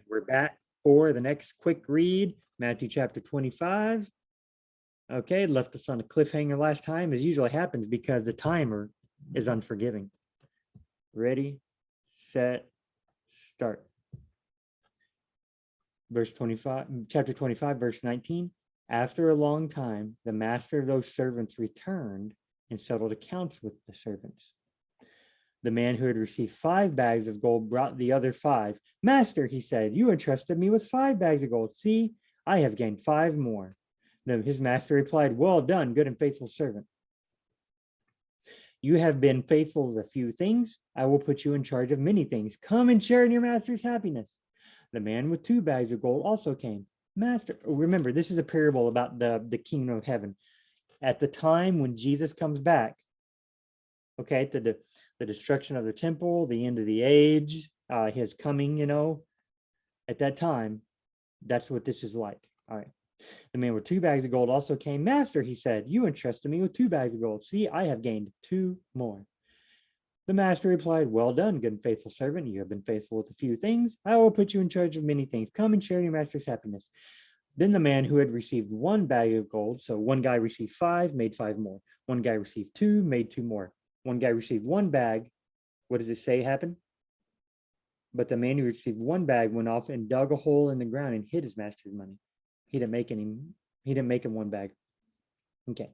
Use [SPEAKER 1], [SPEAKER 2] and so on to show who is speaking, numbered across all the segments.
[SPEAKER 1] We're back for the next quick read, Matthew chapter 25. Okay, left us on a cliffhanger last time, as usually happens because the timer is unforgiving. Ready, set, start. Verse 25, chapter 25, verse 19. After a long time, the master of those servants returned and settled accounts with the servants. The man who had received 5 bags of gold brought the other 5. Master, he said, you entrusted me with 5 bags of gold. See, I have gained 5 more. Then his master replied, well done, good and faithful servant. You have been faithful with a few things. I will put you in charge of many things. Come and share in your master's happiness. The man with 2 bags of gold also came. Master, remember, this is a parable about the kingdom of heaven. At the time when Jesus comes back, okay, the destruction of the temple, the end of the age, his coming, at that time, that's what this is like. All right. The man with 2 bags of gold also came. Master, he said, you entrusted me with 2 bags of gold. See, I have gained 2 more. The master replied, well done, good and faithful servant. You have been faithful with a few things. I will put you in charge of many things. Come and share your master's happiness. Then the man who had received 1 bag of gold, so one guy received 5, made 5 more. One guy received 2, made 2 more. One guy received 1 bag. What does it say happened? But the man who received 1 bag went off and dug a hole in the ground and hid his master's money. He didn't make him 1 bag. Okay.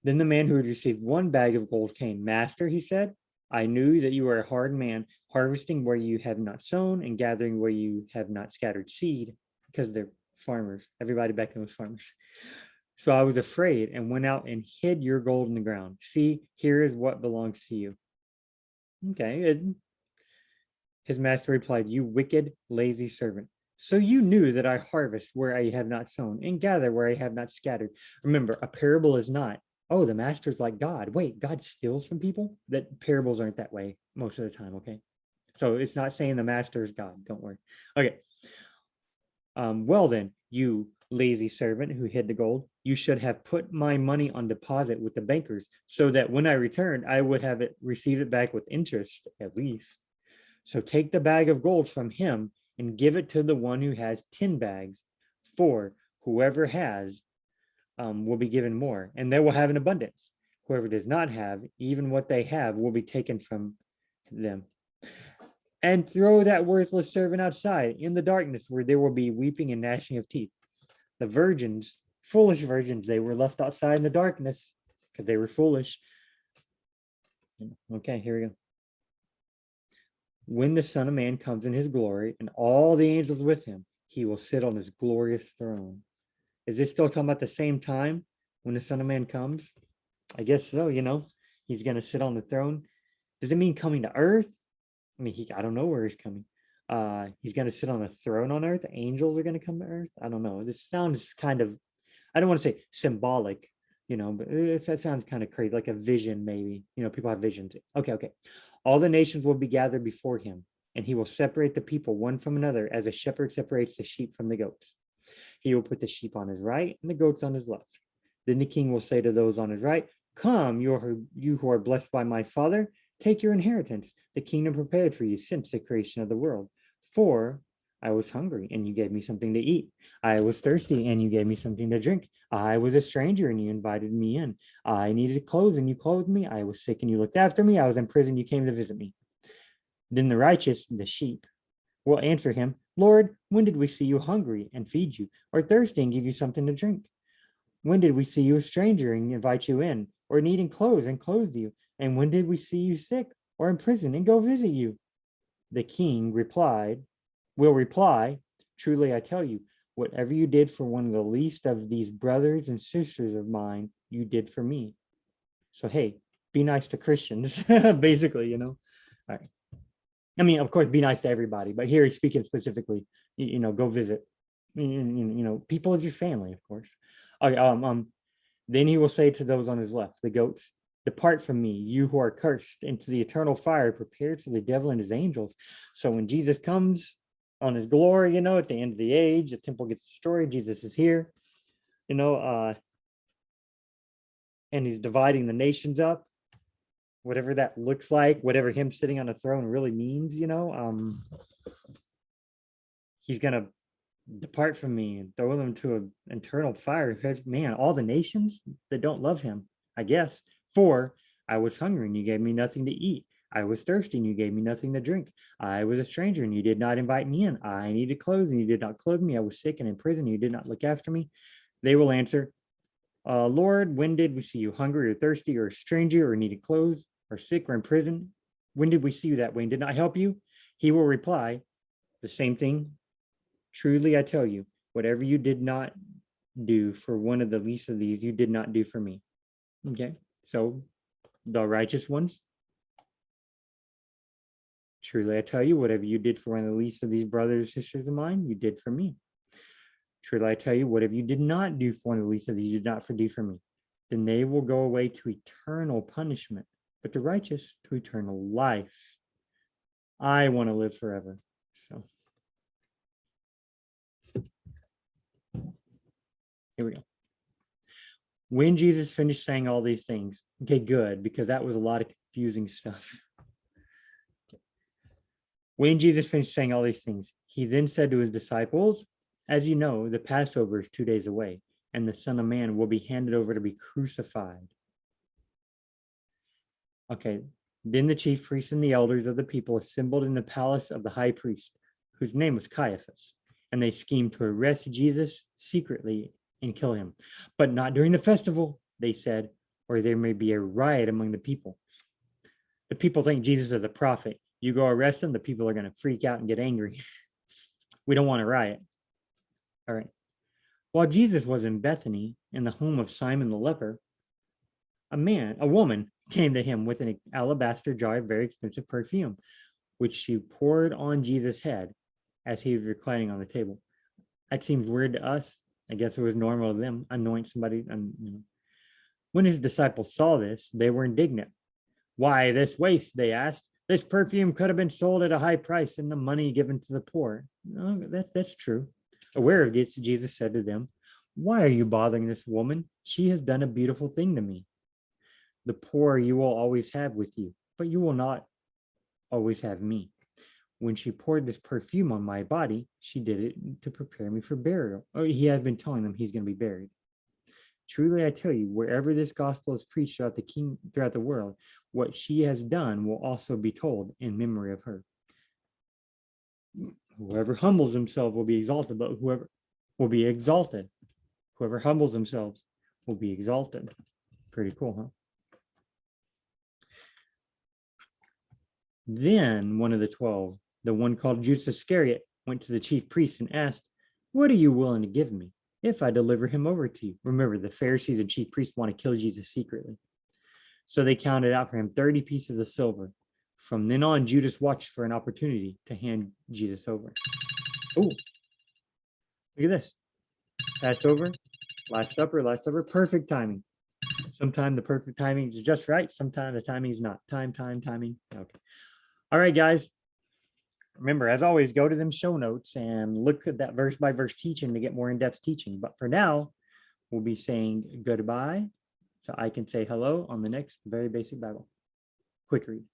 [SPEAKER 1] Then the man who had received 1 bag of gold came. Master, he said, I knew that you are a hard man, harvesting where you have not sown and gathering where you have not scattered seed, because they're farmers. Everybody back then was farmers. So I was afraid and went out and hid your gold in the ground. See, here is what belongs to you. Okay. His master replied, you wicked, lazy servant. So you knew that I harvest where I have not sown and gather where I have not scattered. Remember, a parable is not, oh, the master's like God. Wait, God steals from people? That parables aren't that way most of the time, okay? So it's not saying the master is God. Don't worry. Okay. Well then, you lazy servant who hid the gold, you should have put my money on deposit with the bankers so that when I returned, I would have received it back with interest at least. So take the bag of gold from him and give it to the one who has 10 bags, for whoever has will be given more, and they will have an abundance. Whoever does not have, even what they have will be taken from them. And throw that worthless servant outside in the darkness where there will be weeping and gnashing of teeth. The virgins, foolish virgins, they were left outside in the darkness because they were foolish. Okay, here we go. When the Son of Man comes in his glory and all the angels with him, he will sit on his glorious throne. Is this still talking about the same time when the Son of Man comes? I guess so, he's going to sit on the throne. Does it mean coming to earth? I mean, I don't know where he's coming. He's going to sit on a throne on earth. Angels are going to come to earth. I don't know. This sounds kind of, I don't want to say symbolic, but that sounds kind of crazy, like a vision maybe. People have visions. Okay. All the nations will be gathered before him, and he will separate the people one from another as a shepherd separates the sheep from the goats. He will put the sheep on his right and the goats on his left. Then the king will say to those on his right, come, you who are blessed by my Father, take your inheritance, the kingdom prepared for you since the creation of the world. For I was hungry, and you gave me something to eat. I was thirsty, and you gave me something to drink. I was a stranger, and you invited me in. I needed clothes, and you clothed me. I was sick, and you looked after me. I was in prison, you came to visit me. Then the righteous, the sheep, will answer him, Lord, when did we see you hungry and feed you, or thirsty and give you something to drink? When did we see you a stranger and invite you in, or needing clothes and clothe you? And when did we see you sick or in prison and go visit you? The king will reply, truly I tell you, whatever you did for one of the least of these brothers and sisters of mine, you did for me. So, hey, be nice to Christians, basically, All right. I mean, of course, be nice to everybody, but here he's speaking specifically, go visit, people of your family, of course. Okay, then he will say to those on his left, the goats, depart from me, you who are cursed, into the eternal fire prepared for the devil and his angels. So when Jesus comes on his glory, at the end of the age, the temple gets destroyed, Jesus is here, and he's dividing the nations up, whatever that looks like, whatever him sitting on a throne really means, he's going to depart from me and throw them to an eternal fire. Man, all the nations that don't love him, I guess. 4, I was hungry and you gave me nothing to eat. I was thirsty and you gave me nothing to drink. I was a stranger and you did not invite me in. I needed clothes and you did not clothe me. I was sick and in prison and you did not look after me. They will answer, Lord, when did we see you hungry or thirsty or a stranger or needed clothes or sick or in prison? When did we see you that way and did not help you? He will reply the same thing. Truly, I tell you, whatever you did not do for one of the least of these, you did not do for me. Okay, so the righteous ones. Truly, I tell you, whatever you did for one of the least of these brothers and sisters of mine, you did for me. Truly, I tell you, whatever you did not do for one of the least of these, you did not do for me. Then they will go away to eternal punishment, but the righteous to eternal life. I want to live forever. So here we go. When Jesus finished saying all these things, okay, good, because that was a lot of confusing stuff. When Jesus finished saying all these things, he then said to his disciples, as you know, the Passover is 2 days away, and the Son of Man will be handed over to be crucified. Okay, then the chief priests and the elders of the people assembled in the palace of the high priest, whose name was Caiaphas, and they schemed to arrest Jesus secretly and kill him. But not during the festival, they said, or there may be a riot among the people. The people think Jesus is a prophet. You go arrest him, the people are going to freak out and get angry. We don't want a riot. All right. While Jesus was in Bethany, in the home of Simon the leper, a woman came to him with an alabaster jar of very expensive perfume, which she poured on Jesus' head as he was reclining on the table. That seems weird to us. I guess it was normal to them, anoint somebody. When his disciples saw this, they were indignant. Why this waste, they asked. This perfume could have been sold at a high price and the money given to the poor. No, that's true. Aware of this, Jesus said to them, why are you bothering this woman? She has done a beautiful thing to me. The poor you will always have with you, but you will not always have me. When she poured this perfume on my body, she did it to prepare me for burial. Oh, he has been telling them he's going to be buried. Truly, I tell you, wherever this gospel is preached throughout the world, what she has done will also be told in memory of her. Whoever humbles himself will be exalted, but whoever will be exalted. Whoever humbles themselves will be exalted. Pretty cool, huh? Then one of the 12, the one called Judas Iscariot, went to the chief priests and asked, what are you willing to give me if I deliver him over to you? Remember, the Pharisees and chief priests want to kill Jesus secretly. So they counted out for him 30 pieces of silver. From then on, Judas watched for an opportunity to hand Jesus over. Oh, look at this. Passover, Last Supper, perfect timing. Sometimes the perfect timing is just right. Sometimes the timing is not. Timing. Okay. All right, guys. Remember, as always, go to them show notes and look at that verse by verse teaching to get more in-depth teaching. But for now, we'll be saying goodbye so I can say hello on the next Very Basic Bible. Quick read.